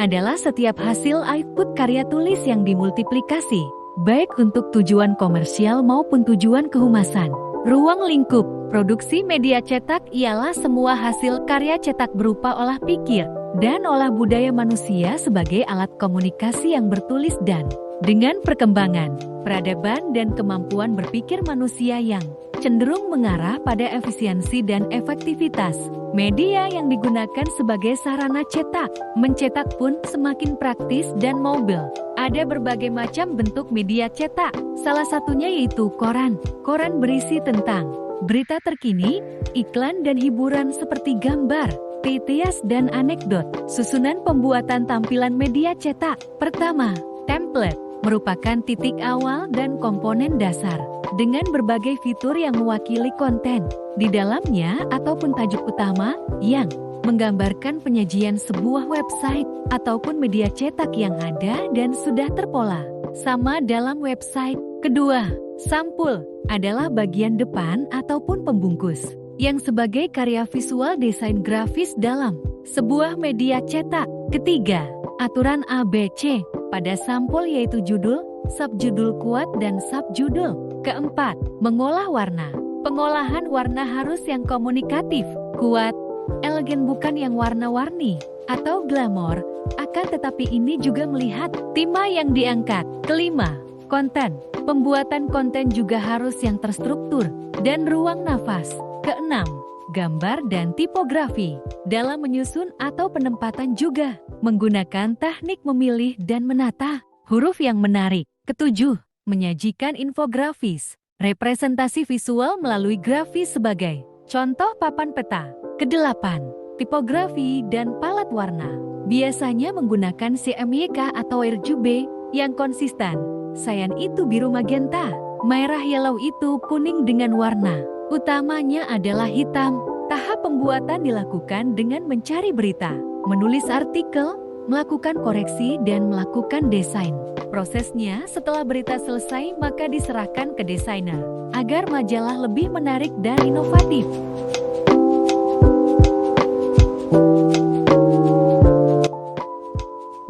Adalah setiap hasil output karya tulis yang dimultiplikasi, baik untuk tujuan komersial maupun tujuan kehumasan. Ruang lingkup produksi media cetak ialah semua hasil karya cetak berupa olah pikir dan olah budaya manusia sebagai alat komunikasi yang bertulis dan dengan perkembangan, peradaban dan kemampuan berpikir manusia yang cenderung mengarah pada efisiensi dan efektivitas. Media yang digunakan sebagai sarana cetak, mencetak pun semakin praktis dan mobil. Ada berbagai macam bentuk media cetak, salah satunya yaitu koran. Koran berisi tentang berita terkini, iklan dan hiburan seperti gambar, titias dan anekdot. Susunan pembuatan tampilan media cetak. Pertama, template merupakan titik awal dan komponen dasar dengan berbagai fitur yang mewakili konten di dalamnya ataupun tajuk utama yang menggambarkan penyajian sebuah website ataupun media cetak yang ada dan sudah terpola sama dalam website. Kedua, sampul adalah bagian depan ataupun pembungkus yang sebagai karya visual desain grafis dalam sebuah media cetak. Ketiga, aturan ABC pada sampul yaitu judul, subjudul kuat dan subjudul. Keempat, mengolah warna. Pengolahan warna harus yang komunikatif, kuat, elegan bukan yang warna-warni atau glamor, akan tetapi ini juga melihat tema yang diangkat. Kelima, konten. Pembuatan konten juga harus yang terstruktur dan ruang nafas. Keenam, gambar dan tipografi. Dalam menyusun atau penempatan juga menggunakan teknik memilih dan menata huruf yang menarik. Ketujuh, menyajikan infografis, representasi visual melalui grafis sebagai contoh papan peta. Kedelapan, tipografi dan palet warna. Biasanya menggunakan CMYK atau RGB yang konsisten. Cyan itu biru magenta, merah yellow itu kuning dengan warna utamanya adalah hitam. Tahap pembuatan dilakukan dengan mencari berita, menulis artikel, melakukan koreksi dan melakukan desain. Prosesnya setelah berita selesai maka diserahkan ke desainer agar majalah lebih menarik dan inovatif.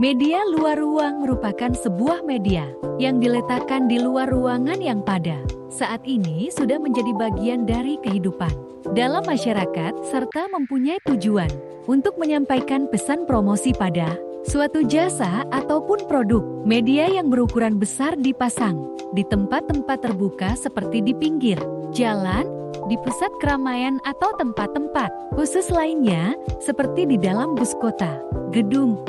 Media luar ruang merupakan sebuah media yang diletakkan di luar ruangan yang pada saat ini sudah menjadi bagian dari kehidupan dalam masyarakat serta mempunyai tujuan untuk menyampaikan pesan promosi pada suatu jasa ataupun produk. Media yang berukuran besar dipasang di tempat-tempat terbuka seperti di pinggir jalan, di pusat keramaian atau tempat-tempat khusus lainnya seperti di dalam bus kota, gedung,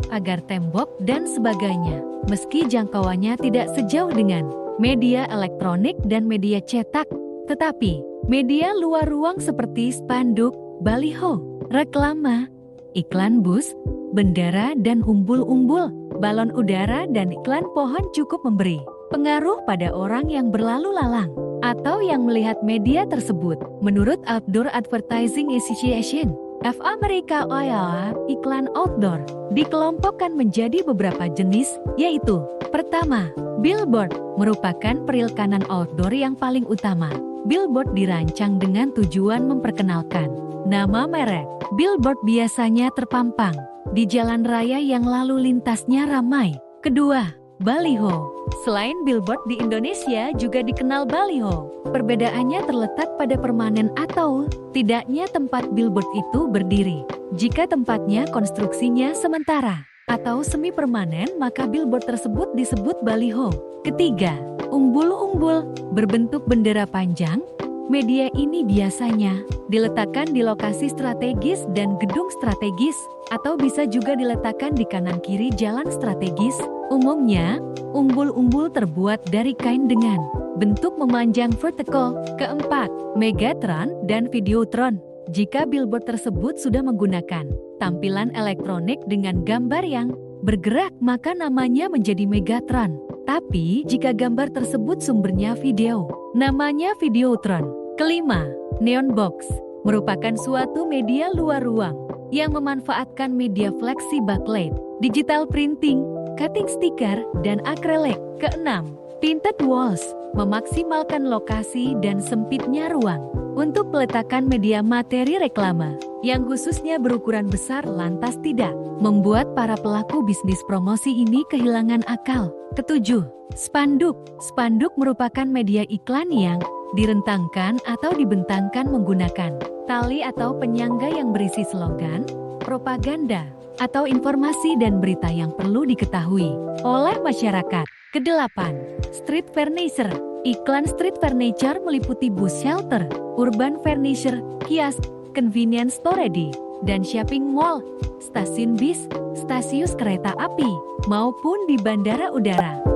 pagar tembok dan sebagainya. Meski jangkauannya tidak sejauh dengan media elektronik dan media cetak, tetapi media luar ruang seperti spanduk, baliho, reklama, iklan bus, bendera dan umbul-umbul, balon udara dan iklan pohon cukup memberi pengaruh pada orang yang berlalu lalang atau yang melihat media tersebut. Menurut Outdoor Advertising Association of America (OAA), iklan outdoor dikelompokkan menjadi beberapa jenis, yaitu: pertama, billboard merupakan periklanan outdoor yang paling utama. Billboard dirancang dengan tujuan memperkenalkan nama merek. Billboard biasanya terpampang di jalan raya yang lalu lintasnya ramai. Kedua, baliho. Selain billboard di Indonesia juga dikenal baliho. Perbedaannya terletak pada permanen atau tidaknya tempat billboard itu berdiri. Jika tempatnya konstruksinya sementara atau semi permanen, maka billboard tersebut disebut baliho. Ketiga, umbul-umbul berbentuk bendera panjang. Media ini biasanya diletakkan di lokasi strategis dan gedung strategis, atau bisa juga diletakkan di kanan kiri jalan strategis. Umumnya, umbul-umbul terbuat dari kain dengan bentuk memanjang vertikal. Keempat, Megatron dan Videotron. Jika billboard tersebut sudah menggunakan tampilan elektronik dengan gambar yang bergerak, maka namanya menjadi Megatron. Tapi jika gambar tersebut sumbernya video, namanya Videotron. Kelima, neon box merupakan suatu media luar ruang yang memanfaatkan media fleksi backlight, digital printing, cutting sticker, dan akrilik. Keenam, tinted walls memaksimalkan lokasi dan sempitnya ruang Untuk peletakan media materi reklame yang khususnya berukuran besar lantas tidak membuat para pelaku bisnis promosi ini kehilangan akal. Ketujuh, spanduk. Spanduk merupakan media iklan yang direntangkan atau dibentangkan menggunakan tali atau penyangga yang berisi slogan, propaganda, atau informasi dan berita yang perlu diketahui oleh masyarakat. Kedelapan, street furniture. Iklan street furniture meliputi bus shelter, urban furniture, kios, convenience store ready, dan shopping mall, stasiun bis, stasiun kereta api, maupun di bandara udara.